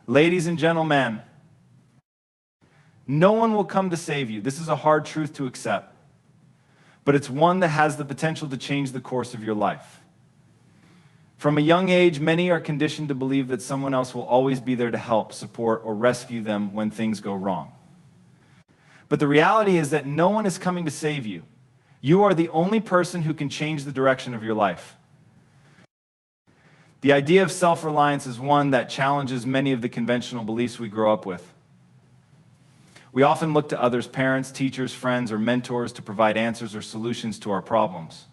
Ladies and gentlemen, no one will come to save you. This is a hard truth to accept, but it's one that has the potential to change the course of your life. From a young age, many are conditioned to believe that someone else will always be there to help, support, or rescue them when things go wrong. But the reality is that no one is coming to save you. You are the only person who can change the direction of your life. The idea of self-reliance is one that challenges many of the conventional beliefs we grow up with. We often look to others, parents, teachers, friends, or mentors to provide answers or solutions to our problems.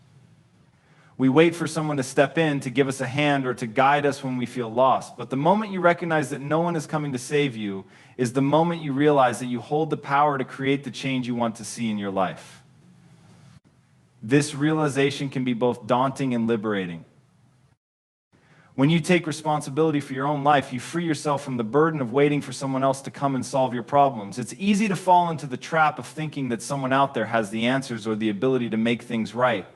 We wait for someone to step in to give us a hand or to guide us when we feel lost. But the moment you recognize that no one is coming to save you is the moment you realize that you hold the power to create the change you want to see in your life. This realization can be both daunting and liberating. When you take responsibility for your own life, you free yourself from the burden of waiting for someone else to come and solve your problems. It's easy to fall into the trap of thinking that someone out there has the answers or the ability to make things right.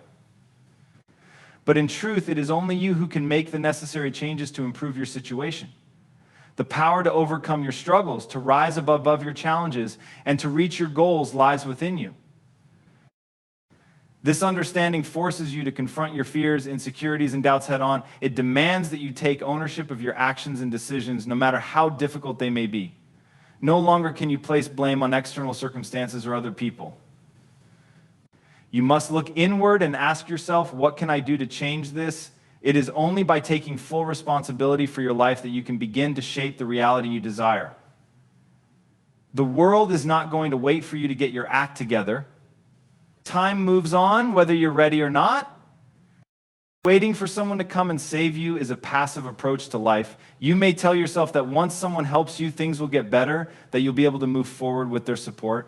But in truth, it is only you who can make the necessary changes to improve your situation. The power to overcome your struggles, to rise above your challenges, and to reach your goals lies within you. This understanding forces you to confront your fears, insecurities, and doubts head on. It demands that you take ownership of your actions and decisions, no matter how difficult they may be. No longer can you place blame on external circumstances or other people. You must look inward and ask yourself, what can I do to change this? It is only by taking full responsibility for your life that you can begin to shape the reality you desire. The world is not going to wait for you to get your act together. Time moves on, whether you're ready or not. Waiting for someone to come and save you is a passive approach to life. You may tell yourself that once someone helps you, things will get better, that you'll be able to move forward with their support.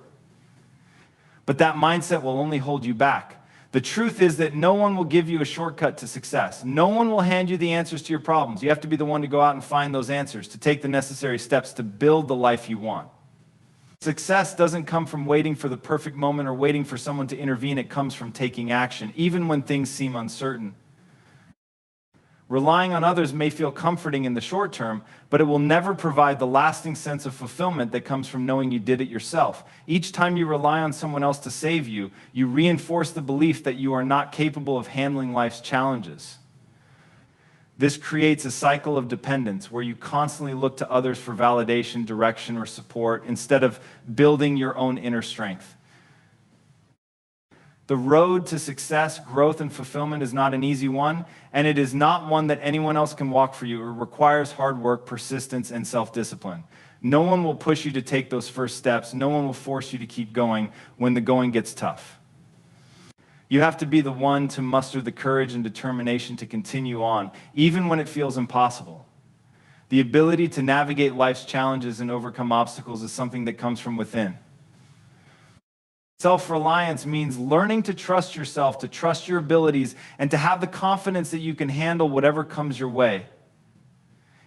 But that mindset will only hold you back. The truth is that no one will give you a shortcut to success. No one will hand you the answers to your problems. You have to be the one to go out and find those answers, to take the necessary steps to build the life you want. Success doesn't come from waiting for the perfect moment or waiting for someone to intervene. It comes from taking action, even when things seem uncertain. Relying on others may feel comforting in the short term, but it will never provide the lasting sense of fulfillment that comes from knowing you did it yourself. Each time you rely on someone else to save you, you reinforce the belief that you are not capable of handling life's challenges. This creates a cycle of dependence where you constantly look to others for validation, direction, or support instead of building your own inner strength. The road to success, growth, and fulfillment is not an easy one, and it is not one that anyone else can walk for you. It requires hard work, persistence, and self-discipline. No one will push you to take those first steps. No one will force you to keep going when the going gets tough. You have to be the one to muster the courage and determination to continue on, even when it feels impossible. The ability to navigate life's challenges and overcome obstacles is something that comes from within. Self-reliance means learning to trust yourself, to trust your abilities, and to have the confidence that you can handle whatever comes your way.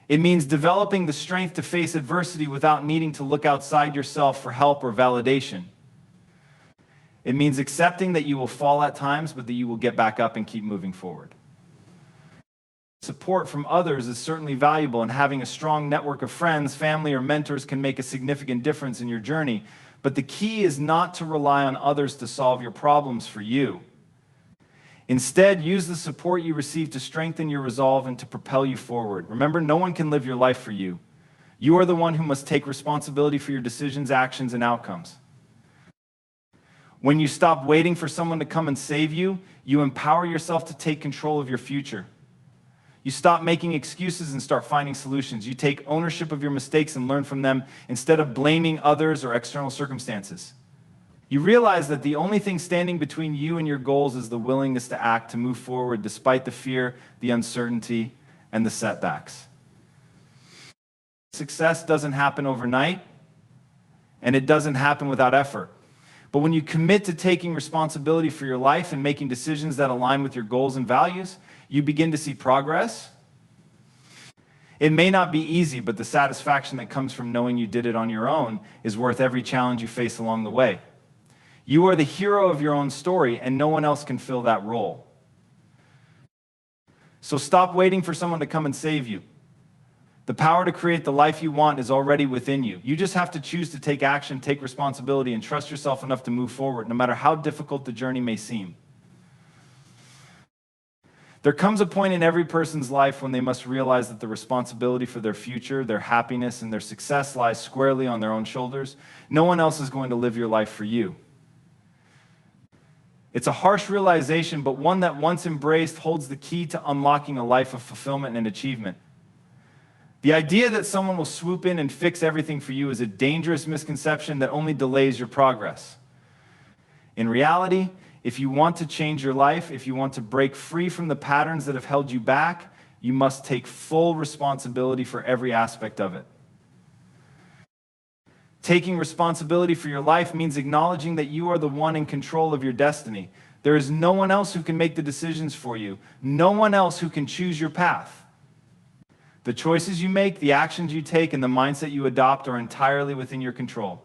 It means developing the strength to face adversity without needing to look outside yourself for help or validation. It means accepting that you will fall at times, but that you will get back up and keep moving forward. Support from others is certainly valuable, and having a strong network of friends, family, or mentors can make a significant difference in your journey. But the key is not to rely on others to solve your problems for you. Instead, use the support you receive to strengthen your resolve and to propel you forward. Remember, no one can live your life for you. You are the one who must take responsibility for your decisions, actions, and outcomes. When you stop waiting for someone to come and save you, you empower yourself to take control of your future. You stop making excuses and start finding solutions. You take ownership of your mistakes and learn from them instead of blaming others or external circumstances. You realize that the only thing standing between you and your goals is the willingness to act, to move forward despite the fear, the uncertainty, and the setbacks. Success doesn't happen overnight, and it doesn't happen without effort. But when you commit to taking responsibility for your life and making decisions that align with your goals and values, you begin to see progress. It may not be easy, but the satisfaction that comes from knowing you did it on your own is worth every challenge you face along the way. You are the hero of your own story, and no one else can fill that role. So stop waiting for someone to come and save you. The power to create the life you want is already within you. You just have to choose to take action, take responsibility, and trust yourself enough to move forward, no matter how difficult the journey may seem. There comes a point in every person's life when they must realize that the responsibility for their future, their happiness, and their success lies squarely on their own shoulders. No one else is going to live your life for you. It's a harsh realization, but one that once embraced holds the key to unlocking a life of fulfillment and achievement. The idea that someone will swoop in and fix everything for you is a dangerous misconception that only delays your progress. In reality, if you want to change your life, if you want to break free from the patterns that have held you back, you must take full responsibility for every aspect of it. Taking responsibility for your life means acknowledging that you are the one in control of your destiny. There is no one else who can make the decisions for you, no one else who can choose your path. The choices you make, the actions you take, and the mindset you adopt are entirely within your control.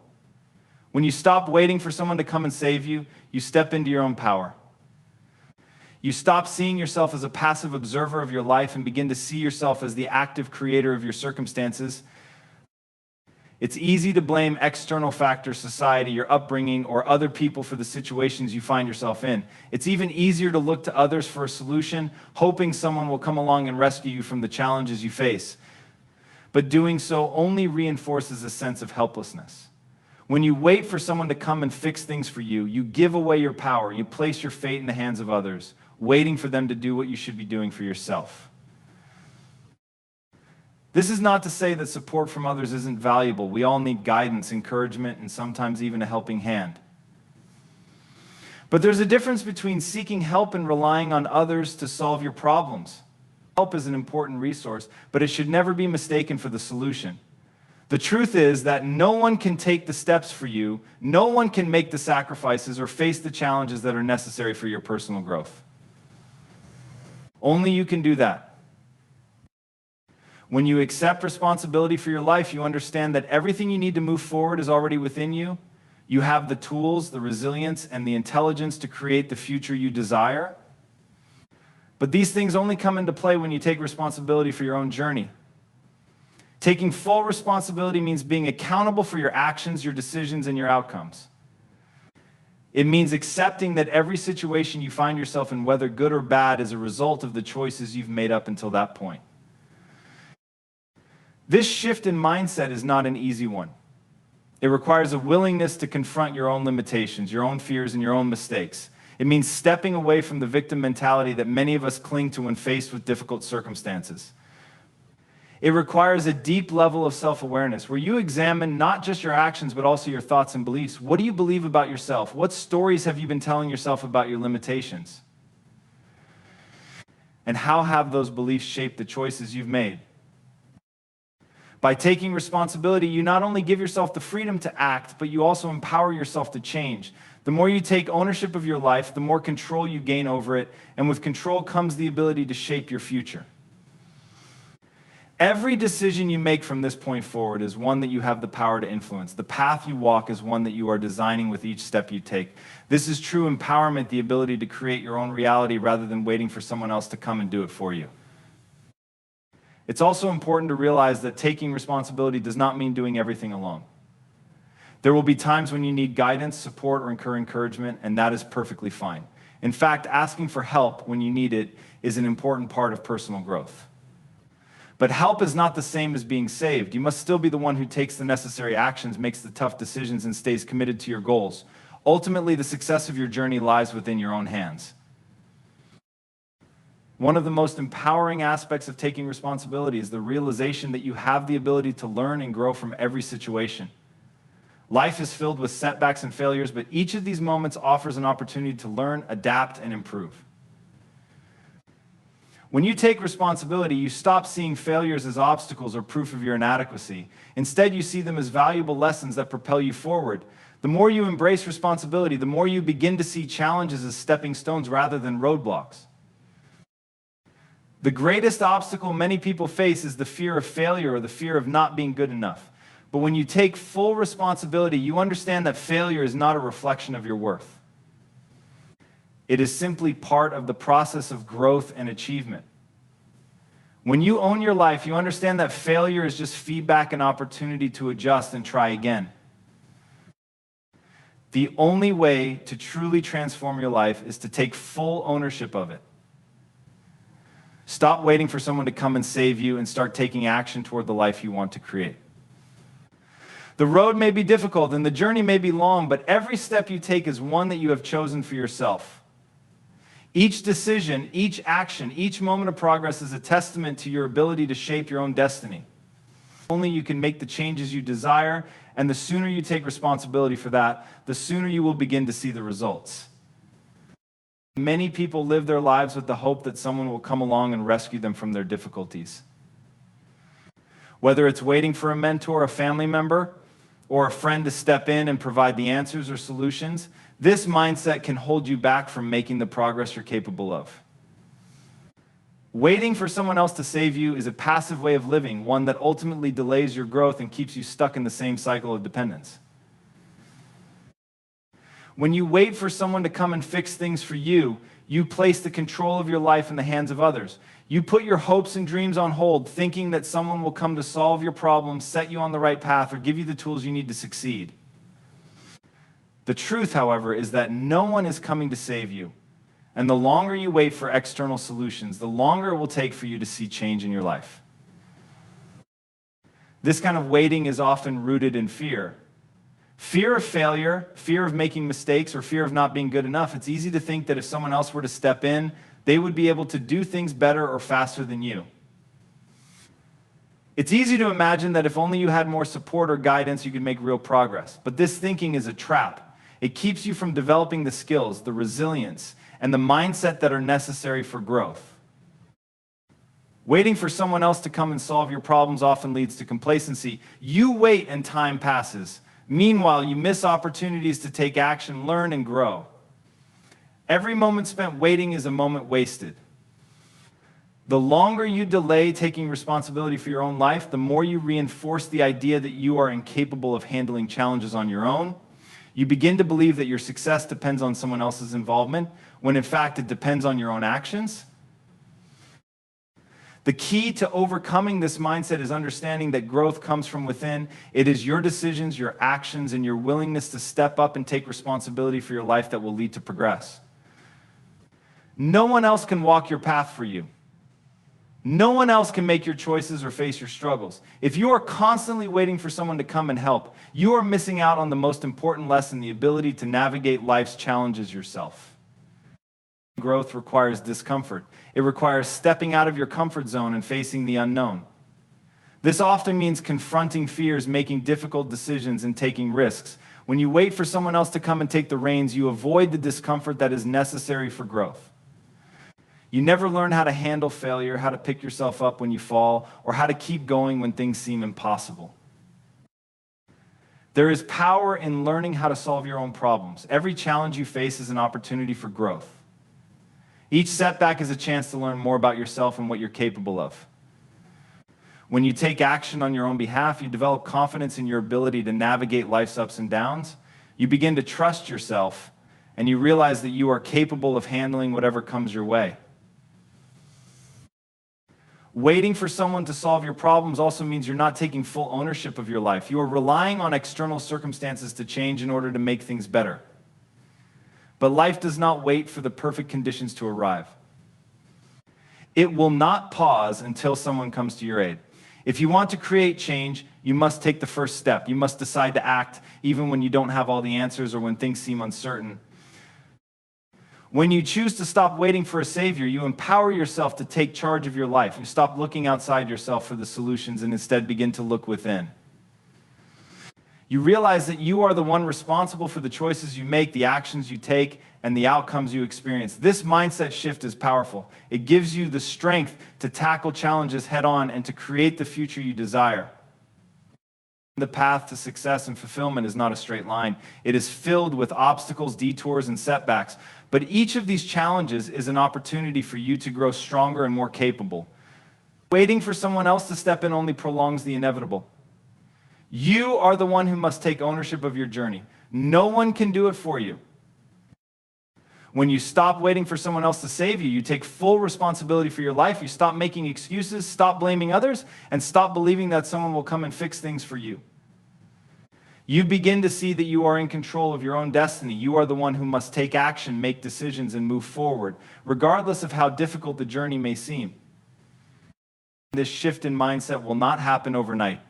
When you stop waiting for someone to come and save you, you step into your own power. You stop seeing yourself as a passive observer of your life and begin to see yourself as the active creator of your circumstances. It's easy to blame external factors, society, your upbringing, or other people for the situations you find yourself in. It's even easier to look to others for a solution, hoping someone will come along and rescue you from the challenges you face. But doing so only reinforces a sense of helplessness. When you wait for someone to come and fix things for you, you give away your power. You place your fate in the hands of others, waiting for them to do what you should be doing for yourself. This is not to say that support from others isn't valuable. We all need guidance, encouragement, and sometimes even a helping hand. But there's a difference between seeking help and relying on others to solve your problems. Help is an important resource, but it should never be mistaken for the solution. The truth is that no one can take the steps for you, no one can make the sacrifices or face the challenges that are necessary for your personal growth. Only you can do that. When you accept responsibility for your life, you understand that everything you need to move forward is already within you. You have the tools, the resilience, and the intelligence to create the future you desire. But these things only come into play when you take responsibility for your own journey. Taking full responsibility means being accountable for your actions, your decisions, and your outcomes. It means accepting that every situation you find yourself in, whether good or bad, is a result of the choices you've made up until that point. This shift in mindset is not an easy one. It requires a willingness to confront your own limitations, your own fears, and your own mistakes. It means stepping away from the victim mentality that many of us cling to when faced with difficult circumstances. It requires a deep level of self-awareness where you examine not just your actions, but also your thoughts and beliefs. What do you believe about yourself? What stories have you been telling yourself about your limitations? And how have those beliefs shaped the choices you've made? By taking responsibility, you not only give yourself the freedom to act, but you also empower yourself to change. The more you take ownership of your life, the more control you gain over it, and with control comes the ability to shape your future. Every decision you make from this point forward is one that you have the power to influence. The path you walk is one that you are designing with each step you take. This is true empowerment, the ability to create your own reality rather than waiting for someone else to come and do it for you. It's also important to realize that taking responsibility does not mean doing everything alone. There will be times when you need guidance, support, or encouragement, and that is perfectly fine. In fact, asking for help when you need it is an important part of personal growth. But help is not the same as being saved. You must still be the one who takes the necessary actions, makes the tough decisions, and stays committed to your goals. Ultimately, the success of your journey lies within your own hands. One of the most empowering aspects of taking responsibility is the realization that you have the ability to learn and grow from every situation. Life is filled with setbacks and failures, but each of these moments offers an opportunity to learn, adapt, and improve. When you take responsibility, you stop seeing failures as obstacles or proof of your inadequacy. Instead, you see them as valuable lessons that propel you forward. The more you embrace responsibility, the more you begin to see challenges as stepping stones rather than roadblocks. The greatest obstacle many people face is the fear of failure or the fear of not being good enough. But when you take full responsibility, you understand that failure is not a reflection of your worth. It is simply part of the process of growth and achievement. When you own your life, you understand that failure is just feedback and opportunity to adjust and try again. The only way to truly transform your life is to take full ownership of it. Stop waiting for someone to come and save you and start taking action toward the life you want to create. The road may be difficult and the journey may be long, but every step you take is one that you have chosen for yourself. Each decision, each action, each moment of progress is a testament to your ability to shape your own destiny. Only you can make the changes you desire, and the sooner you take responsibility for that, the sooner you will begin to see the results. Many people live their lives with the hope that someone will come along and rescue them from their difficulties. Whether it's waiting for a mentor, a family member, or a friend to step in and provide the answers or solutions, this mindset can hold you back from making the progress you're capable of. Waiting for someone else to save you is a passive way of living, one that ultimately delays your growth and keeps you stuck in the same cycle of dependence. When you wait for someone to come and fix things for you, you place the control of your life in the hands of others. You put your hopes and dreams on hold, thinking that someone will come to solve your problems, set you on the right path, or give you the tools you need to succeed. The truth, however, is that no one is coming to save you. And the longer you wait for external solutions, the longer it will take for you to see change in your life. This kind of waiting is often rooted in fear. Fear of failure, fear of making mistakes, or fear of not being good enough. It's easy to think that if someone else were to step in, they would be able to do things better or faster than you. It's easy to imagine that if only you had more support or guidance, you could make real progress. But this thinking is a trap. It keeps you from developing the skills, the resilience, and the mindset that are necessary for growth. Waiting for someone else to come and solve your problems often leads to complacency. You wait and time passes. Meanwhile, you miss opportunities to take action, learn, and grow. Every moment spent waiting is a moment wasted. The longer you delay taking responsibility for your own life, the more you reinforce the idea that you are incapable of handling challenges on your own. You begin to believe that your success depends on someone else's involvement, when in fact it depends on your own actions. The key to overcoming this mindset is understanding that growth comes from within. It is your decisions, your actions, and your willingness to step up and take responsibility for your life that will lead to progress. No one else can walk your path for you. No one else can make your choices or face your struggles. If you are constantly waiting for someone to come and help, you are missing out on the most important lesson, the ability to navigate life's challenges yourself. Growth requires discomfort. It requires stepping out of your comfort zone and facing the unknown. This often means confronting fears, making difficult decisions, and taking risks. When you wait for someone else to come and take the reins, you avoid the discomfort that is necessary for growth. You never learn how to handle failure, how to pick yourself up when you fall, or how to keep going when things seem impossible. There is power in learning how to solve your own problems. Every challenge you face is an opportunity for growth. Each setback is a chance to learn more about yourself and what you're capable of. When you take action on your own behalf, you develop confidence in your ability to navigate life's ups and downs. You begin to trust yourself, and you realize that you are capable of handling whatever comes your way. Waiting for someone to solve your problems also means you're not taking full ownership of your life. You are relying on external circumstances to change in order to make things better. But life does not wait for the perfect conditions to arrive. It will not pause until someone comes to your aid. If you want to create change, you must take the first step. You must decide to act even when you don't have all the answers or when things seem uncertain. When you choose to stop waiting for a savior, you empower yourself to take charge of your life. You stop looking outside yourself for the solutions and instead begin to look within. You realize that you are the one responsible for the choices you make, the actions you take, and the outcomes you experience. This mindset shift is powerful. It gives you the strength to tackle challenges head on and to create the future you desire. The path to success and fulfillment is not a straight line. It is filled with obstacles, detours, and setbacks. But each of these challenges is an opportunity for you to grow stronger and more capable. Waiting for someone else to step in only prolongs the inevitable. You are the one who must take ownership of your journey. No one can do it for you. When you stop waiting for someone else to save you, you take full responsibility for your life. You stop making excuses, stop blaming others, and stop believing that someone will come and fix things for you. You begin to see that you are in control of your own destiny. You are the one who must take action, make decisions, and move forward, regardless of how difficult the journey may seem. This shift in mindset will not happen overnight.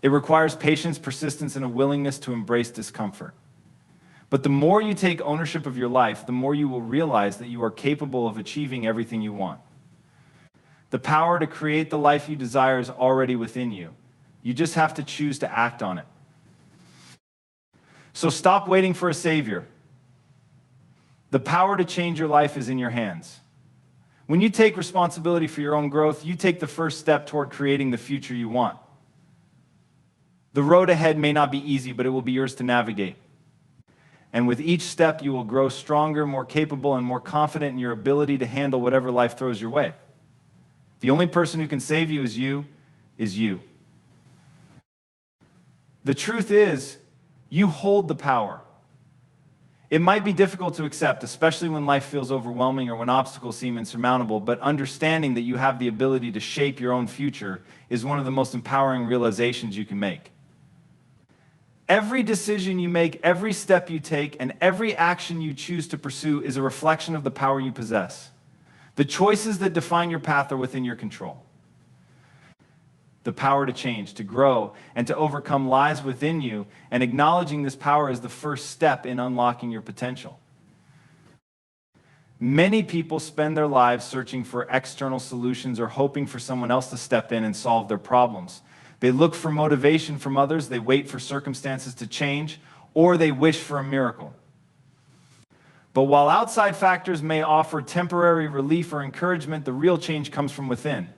It requires patience, persistence, and a willingness to embrace discomfort. But the more you take ownership of your life, the more you will realize that you are capable of achieving everything you want. The power to create the life you desire is already within you. You just have to choose to act on it. So stop waiting for a savior. The power to change your life is in your hands. When you take responsibility for your own growth, you take the first step toward creating the future you want. The road ahead may not be easy, but it will be yours to navigate. And with each step, you will grow stronger, more capable, and more confident in your ability to handle whatever life throws your way. The only person who can save you is you, is you. The truth is, you hold the power. It might be difficult to accept, especially when life feels overwhelming or when obstacles seem insurmountable, but understanding that you have the ability to shape your own future is one of the most empowering realizations you can make. Every decision you make, every step you take, and every action you choose to pursue is a reflection of the power you possess. The choices that define your path are within your control. The power to change, to grow, and to overcome lies within you, and acknowledging this power is the first step in unlocking your potential. Many people spend their lives searching for external solutions or hoping for someone else to step in and solve their problems. They look for motivation from others, they wait for circumstances to change, or they wish for a miracle. But while outside factors may offer temporary relief or encouragement, the real change comes from within.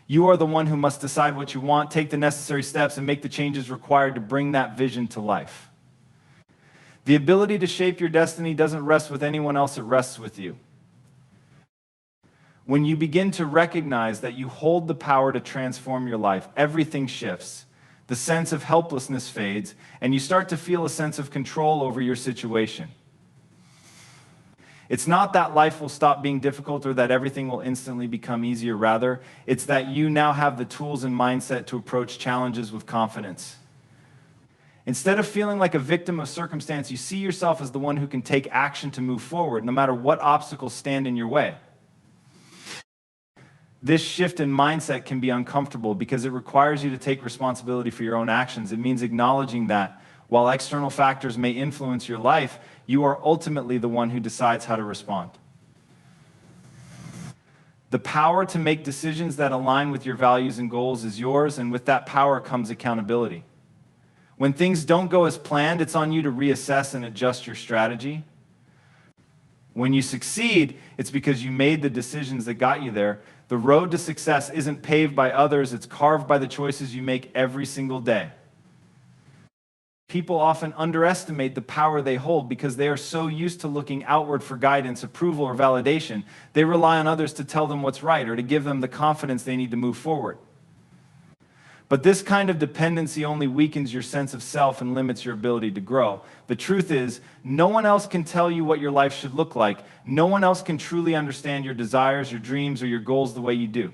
You are the one who must decide what you want, take the necessary steps, and make the changes required to bring that vision to life. The ability to shape your destiny doesn't rest with anyone else, it rests with you. When you begin to recognize that you hold the power to transform your life, everything shifts. The sense of helplessness fades, and you start to feel a sense of control over your situation. It's not that life will stop being difficult or that everything will instantly become easier. Rather, it's that you now have the tools and mindset to approach challenges with confidence. Instead of feeling like a victim of circumstance, you see yourself as the one who can take action to move forward, no matter what obstacles stand in your way. This shift in mindset can be uncomfortable because it requires you to take responsibility for your own actions. It means acknowledging that while external factors may influence your life, you are ultimately the one who decides how to respond. The power to make decisions that align with your values and goals is yours, and with that power comes accountability. When things don't go as planned, it's on you to reassess and adjust your strategy. When you succeed, it's because you made the decisions that got you there. The road to success isn't paved by others, it's carved by the choices you make every single day. People often underestimate the power they hold because they are so used to looking outward for guidance, approval, or validation. They rely on others to tell them what's right or to give them the confidence they need to move forward. But this kind of dependency only weakens your sense of self and limits your ability to grow. The truth is, no one else can tell you what your life should look like. No one else can truly understand your desires, your dreams, or your goals the way you do.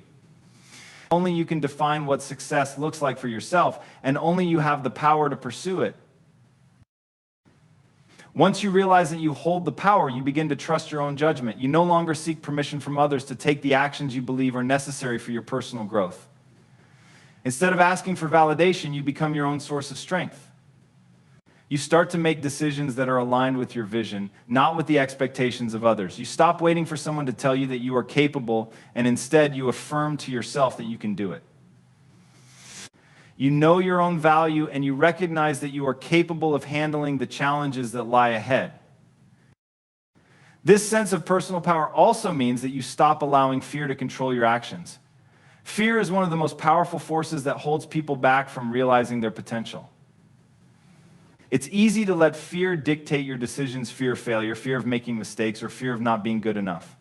Only you can define what success looks like for yourself, and only you have the power to pursue it. Once you realize that you hold the power, you begin to trust your own judgment. You no longer seek permission from others to take the actions you believe are necessary for your personal growth. Instead of asking for validation, you become your own source of strength. You start to make decisions that are aligned with your vision, not with the expectations of others. You stop waiting for someone to tell you that you are capable, and instead you affirm to yourself that you can do it. You know your own value, and you recognize that you are capable of handling the challenges that lie ahead. This sense of personal power also means that you stop allowing fear to control your actions. Fear is one of the most powerful forces that holds people back from realizing their potential. It's easy to let fear dictate your decisions, fear of failure, fear of making mistakes, or fear of not being good enough.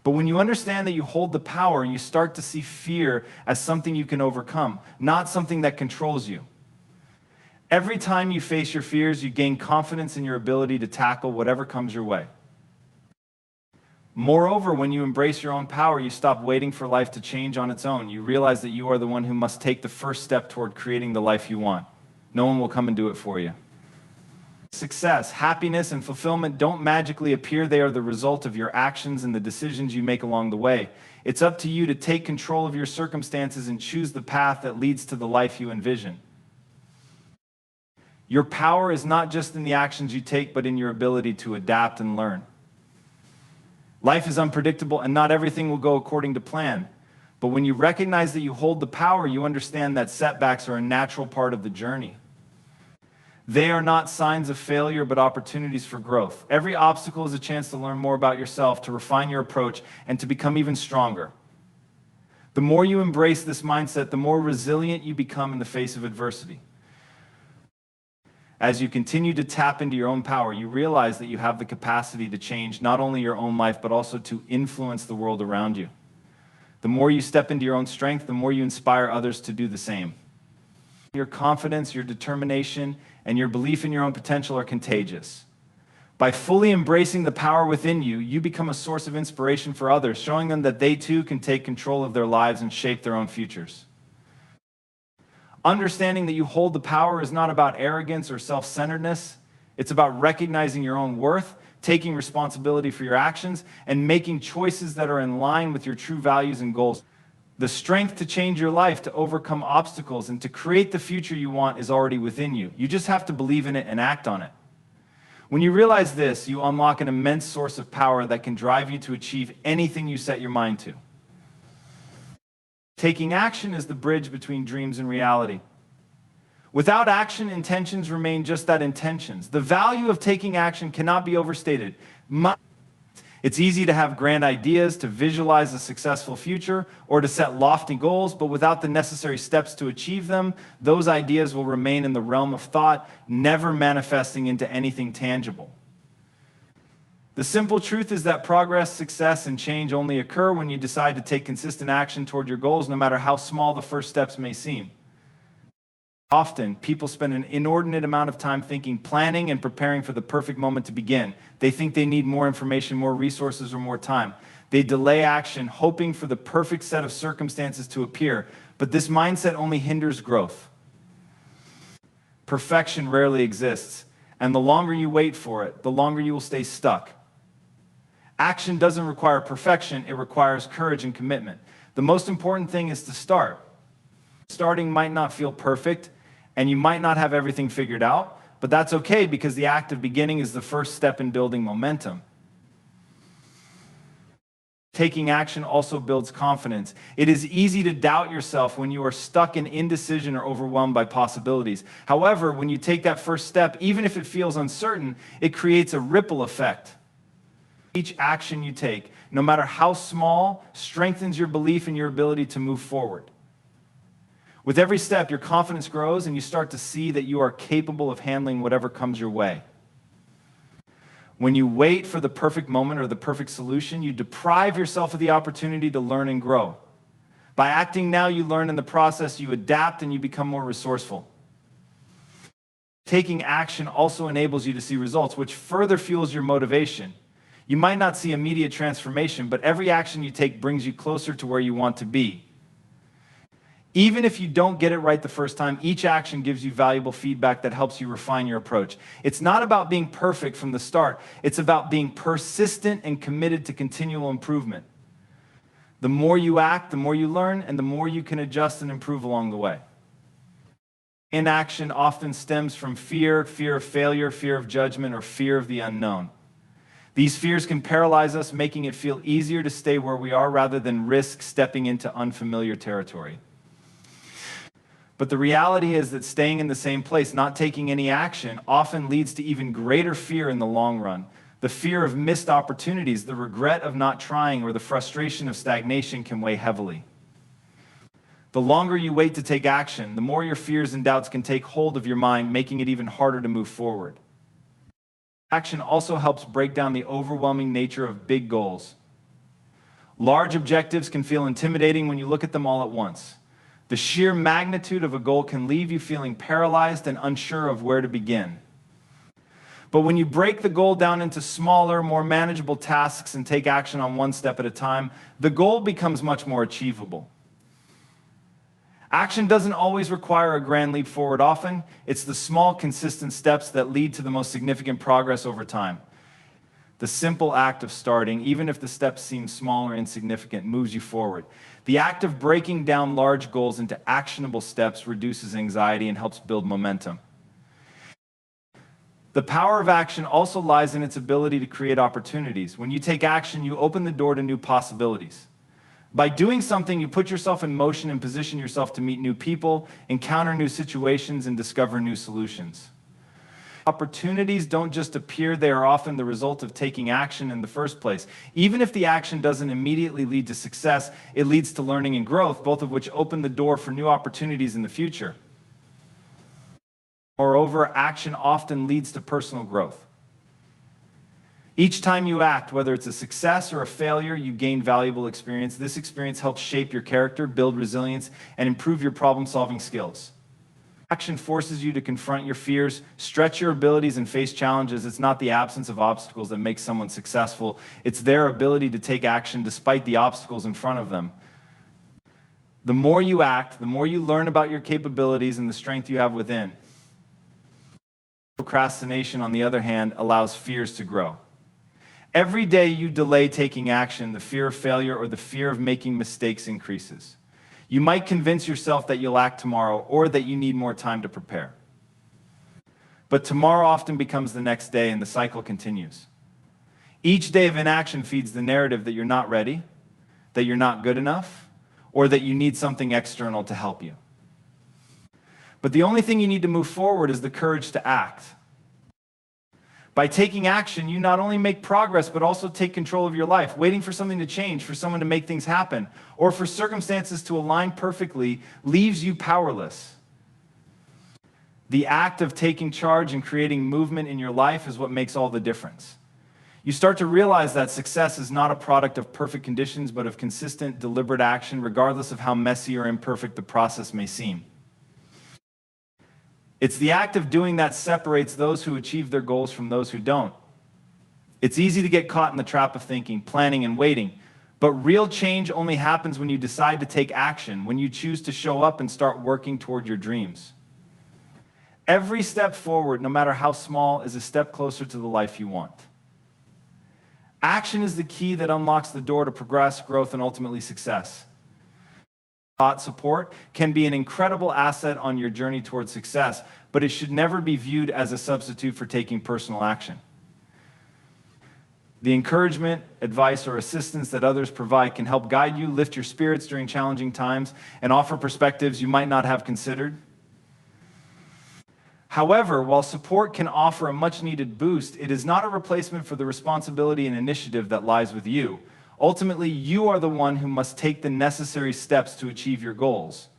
But when you understand that you hold the power and you start to see fear as something you can overcome, not something that controls you, Every time you face your fears, you gain confidence in your ability to tackle whatever comes your way. Moreover, when you embrace your own power, you stop waiting for life to change on its own. You realize that you are the one who must take the first step toward creating the life you want. No one will come and do it for you. Success, happiness, and fulfillment don't magically appear. They are the result of your actions and the decisions you make along the way. It's up to you to take control of your circumstances and choose the path that leads to the life you envision. Your power is not just in the actions you take, but in your ability to adapt and learn. Life is unpredictable, and not everything will go according to plan. But when you recognize that you hold the power, you understand that setbacks are a natural part of the journey. They are not signs of failure, but opportunities for growth. Every obstacle is a chance to learn more about yourself, to refine your approach, and to become even stronger. The more you embrace this mindset, the more resilient you become in the face of adversity. As you continue to tap into your own power, you realize that you have the capacity to change not only your own life, but also to influence the world around you. The more you step into your own strength, the more you inspire others to do the same. Your confidence, your determination, and your belief in your own potential are contagious. By fully embracing the power within you, you become a source of inspiration for others, showing them that they too can take control of their lives and shape their own futures. Understanding that you hold the power is not about arrogance or self-centeredness. It's about recognizing your own worth, taking responsibility for your actions, and making choices that are in line with your true values and goals. The strength to change your life, to overcome obstacles, and to create the future you want is already within you. You just have to believe in it and act on it. When you realize this, you unlock an immense source of power that can drive you to achieve anything you set your mind to. Taking action is the bridge between dreams and reality. Without action, intentions remain just that, intentions. The value of taking action cannot be overstated. It's easy to have grand ideas, to visualize a successful future, or to set lofty goals, but without the necessary steps to achieve them, those ideas will remain in the realm of thought, never manifesting into anything tangible. The simple truth is that progress, success, and change only occur when you decide to take consistent action toward your goals, no matter how small the first steps may seem. Often, people spend an inordinate amount of time thinking, planning, and preparing for the perfect moment to begin. They think they need more information, more resources, or more time. They delay action, hoping for the perfect set of circumstances to appear. But this mindset only hinders growth. Perfection rarely exists, and the longer you wait for it, the longer you will stay stuck. Action doesn't require perfection, it requires courage and commitment. The most important thing is to start. Starting might not feel perfect, and you might not have everything figured out, but that's okay because the act of beginning is the first step in building momentum. Taking action also builds confidence. It is easy to doubt yourself when you are stuck in indecision or overwhelmed by possibilities. However, when you take that first step, even if it feels uncertain, it creates a ripple effect. Each action you take, no matter how small, strengthens your belief in your ability to move forward. With every step, your confidence grows and you start to see that you are capable of handling whatever comes your way. When you wait for the perfect moment or the perfect solution, you deprive yourself of the opportunity to learn and grow. By acting now, you learn. In the process, you adapt and you become more resourceful. Taking action also enables you to see results, which further fuels your motivation. You might not see immediate transformation, but every action you take brings you closer to where you want to be. Even if you don't get it right the first time, each action gives you valuable feedback that helps you refine your approach. It's not about being perfect from the start. It's about being persistent and committed to continual improvement. The more you act, the more you learn, and the more you can adjust and improve along the way. Inaction often stems from fear, fear of failure, fear of judgment, or fear of the unknown. These fears can paralyze us, making it feel easier to stay where we are rather than risk stepping into unfamiliar territory. But the reality is that staying in the same place, not taking any action, often leads to even greater fear in the long run. The fear of missed opportunities, the regret of not trying, or the frustration of stagnation can weigh heavily. The longer you wait to take action, the more your fears and doubts can take hold of your mind, making it even harder to move forward. Action also helps break down the overwhelming nature of big goals. Large objectives can feel intimidating when you look at them all at once. The sheer magnitude of a goal can leave you feeling paralyzed and unsure of where to begin. But when you break the goal down into smaller, more manageable tasks and take action on one step at a time, the goal becomes much more achievable. Action doesn't always require a grand leap forward. Often, it's the small, consistent steps that lead to the most significant progress over time. The simple act of starting, even if the steps seem small or insignificant, moves you forward. The act of breaking down large goals into actionable steps reduces anxiety and helps build momentum. The power of action also lies in its ability to create opportunities. When you take action, you open the door to new possibilities. By doing something, you put yourself in motion and position yourself to meet new people, encounter new situations, and discover new solutions. Opportunities don't just appear, they are often the result of taking action in the first place. Even if the action doesn't immediately lead to success, it leads to learning and growth, both of which open the door for new opportunities in the future. Moreover, action often leads to personal growth. Each time you act, whether it's a success or a failure, you gain valuable experience. This experience helps shape your character, build resilience, and improve your problem-solving skills. Action forces you to confront your fears, stretch your abilities, and face challenges. It's not the absence of obstacles that makes someone successful. It's their ability to take action despite the obstacles in front of them. The more you act, the more you learn about your capabilities and the strength you have within. Procrastination, on the other hand, allows fears to grow. Every day you delay taking action, the fear of failure or the fear of making mistakes increases. You might convince yourself that you'll act tomorrow or that you need more time to prepare. But tomorrow often becomes the next day and the cycle continues. Each day of inaction feeds the narrative that you're not ready, that you're not good enough, or that you need something external to help you. But the only thing you need to move forward is the courage to act. By taking action, you not only make progress, but also take control of your life. Waiting for something to change, for someone to make things happen, or for circumstances to align perfectly leaves you powerless. The act of taking charge and creating movement in your life is what makes all the difference. You start to realize that success is not a product of perfect conditions, but of consistent, deliberate action, regardless of how messy or imperfect the process may seem. It's the act of doing that separates those who achieve their goals from those who don't. It's easy to get caught in the trap of thinking, planning, and waiting, but real change only happens when you decide to take action, when you choose to show up and start working toward your dreams. Every step forward, no matter how small, is a step closer to the life you want. Action is the key that unlocks the door to progress, growth, and ultimately success. Support can be an incredible asset on your journey towards success, but it should never be viewed as a substitute for taking personal action. The encouragement, advice, or assistance that others provide can help guide you, lift your spirits during challenging times, and offer perspectives you might not have considered. However, while support can offer a much-needed boost, it is not a replacement for the responsibility and initiative that lies with you. Ultimately, you are the one who must take the necessary steps to achieve your goals.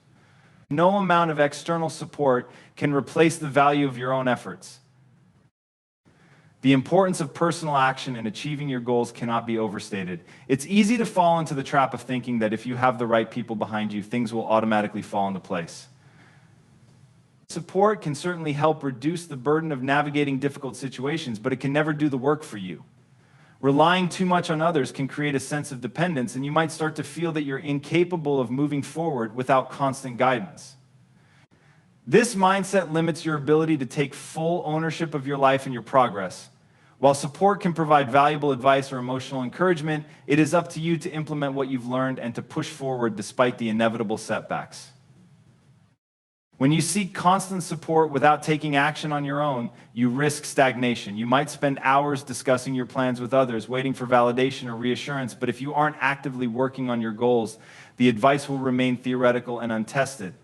No amount of external support can replace the value of your own efforts. The importance of personal action in achieving your goals cannot be overstated. It's easy to fall into the trap of thinking that if you have the right people behind you, things will automatically fall into place. Support can certainly help reduce the burden of navigating difficult situations, but it can never do the work for you. Relying too much on others can create a sense of dependence, and you might start to feel that you're incapable of moving forward without constant guidance. This mindset limits your ability to take full ownership of your life and your progress. While support can provide valuable advice or emotional encouragement, it is up to you to implement what you've learned and to push forward despite the inevitable setbacks. When you seek constant support without taking action on your own, you risk stagnation. You might spend hours discussing your plans with others, waiting for validation or reassurance, but if you aren't actively working on your goals, the advice will remain theoretical and untested.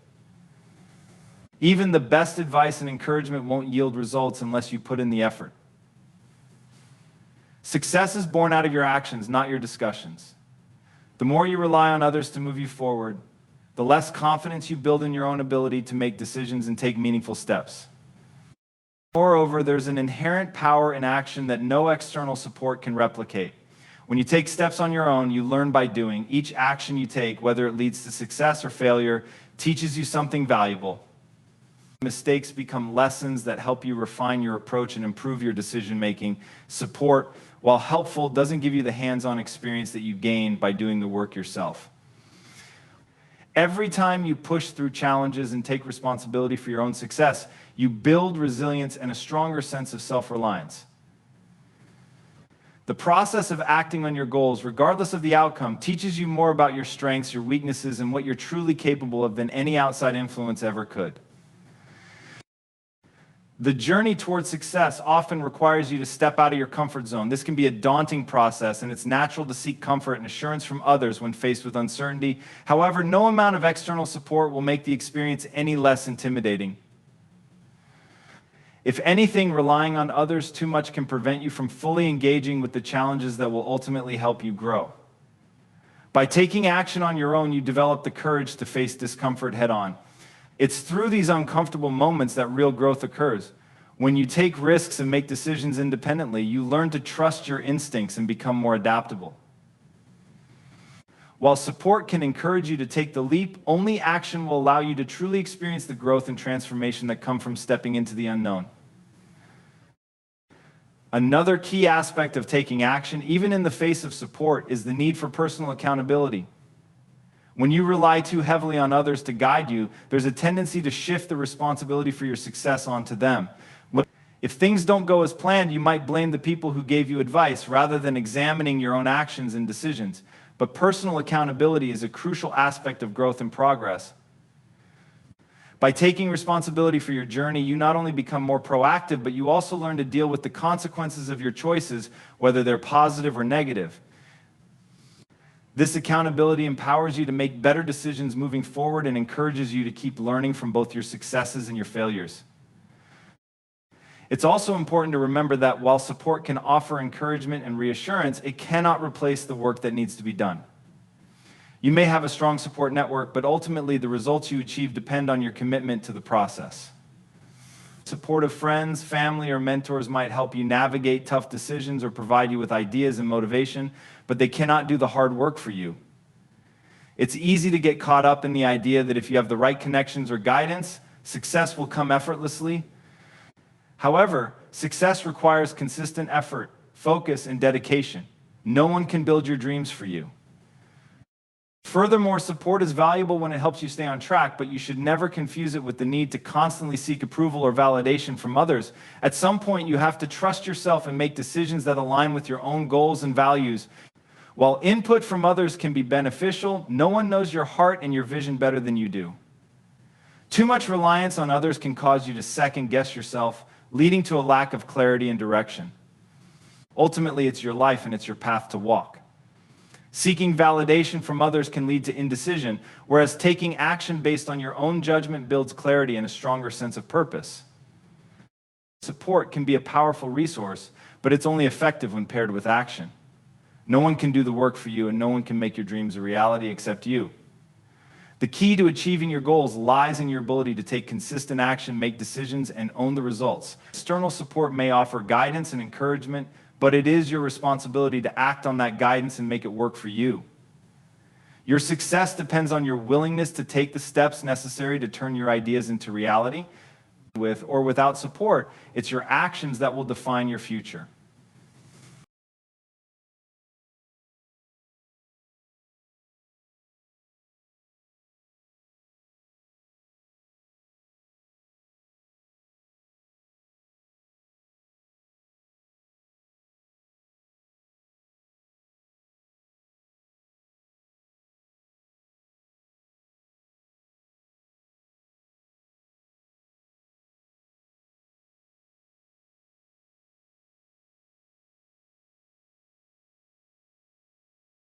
Even the best advice and encouragement won't yield results unless you put in the effort. Success is born out of your actions, not your discussions. The more you rely on others to move you forward, the less confidence you build in your own ability to make decisions and take meaningful steps. Moreover, there's an inherent power in action that no external support can replicate. When you take steps on your own, you learn by doing. Each action you take, whether it leads to success or failure, teaches you something valuable. Mistakes become lessons that help you refine your approach and improve your decision-making. Support, while helpful, doesn't give you the hands-on experience that you gain by doing the work yourself. Every time you push through challenges and take responsibility for your own success, you build resilience and a stronger sense of self-reliance. The process of acting on your goals, regardless of the outcome, teaches you more about your strengths, your weaknesses, and what you're truly capable of than any outside influence ever could. The journey towards success often requires you to step out of your comfort zone. This can be a daunting process, and it's natural to seek comfort and assurance from others when faced with uncertainty. However, no amount of external support will make the experience any less intimidating. If anything, relying on others too much can prevent you from fully engaging with the challenges that will ultimately help you grow. By taking action on your own, you develop the courage to face discomfort head-on. It's through these uncomfortable moments that real growth occurs. When you take risks and make decisions independently, you learn to trust your instincts and become more adaptable. While support can encourage you to take the leap, only action will allow you to truly experience the growth and transformation that come from stepping into the unknown. Another key aspect of taking action, even in the face of support, is the need for personal accountability. When you rely too heavily on others to guide you, there's a tendency to shift the responsibility for your success onto them. If things don't go as planned, you might blame the people who gave you advice rather than examining your own actions and decisions. But personal accountability is a crucial aspect of growth and progress. By taking responsibility for your journey, you not only become more proactive, but you also learn to deal with the consequences of your choices, whether they're positive or negative. This accountability empowers you to make better decisions moving forward and encourages you to keep learning from both your successes and your failures. It's also important to remember that while support can offer encouragement and reassurance, it cannot replace the work that needs to be done. You may have a strong support network, but ultimately the results you achieve depend on your commitment to the process. Supportive friends, family, or mentors might help you navigate tough decisions or provide you with ideas and motivation, but they cannot do the hard work for you. It's easy to get caught up in the idea that if you have the right connections or guidance, success will come effortlessly. However, success requires consistent effort, focus, and dedication. No one can build your dreams for you. Furthermore, support is valuable when it helps you stay on track, but you should never confuse it with the need to constantly seek approval or validation from others. At some point, you have to trust yourself and make decisions that align with your own goals and values. While input from others can be beneficial, no one knows your heart and your vision better than you do. Too much reliance on others can cause you to second-guess yourself, leading to a lack of clarity and direction. Ultimately, it's your life and it's your path to walk. Seeking validation from others can lead to indecision, whereas taking action based on your own judgment builds clarity and a stronger sense of purpose. Support can be a powerful resource, but it's only effective when paired with action. No one can do the work for you, and no one can make your dreams a reality except you. The key to achieving your goals lies in your ability to take consistent action, make decisions, and own the results. External support may offer guidance and encouragement, but it is your responsibility to act on that guidance and make it work for you. Your success depends on your willingness to take the steps necessary to turn your ideas into reality. With or without support, it's your actions that will define your future.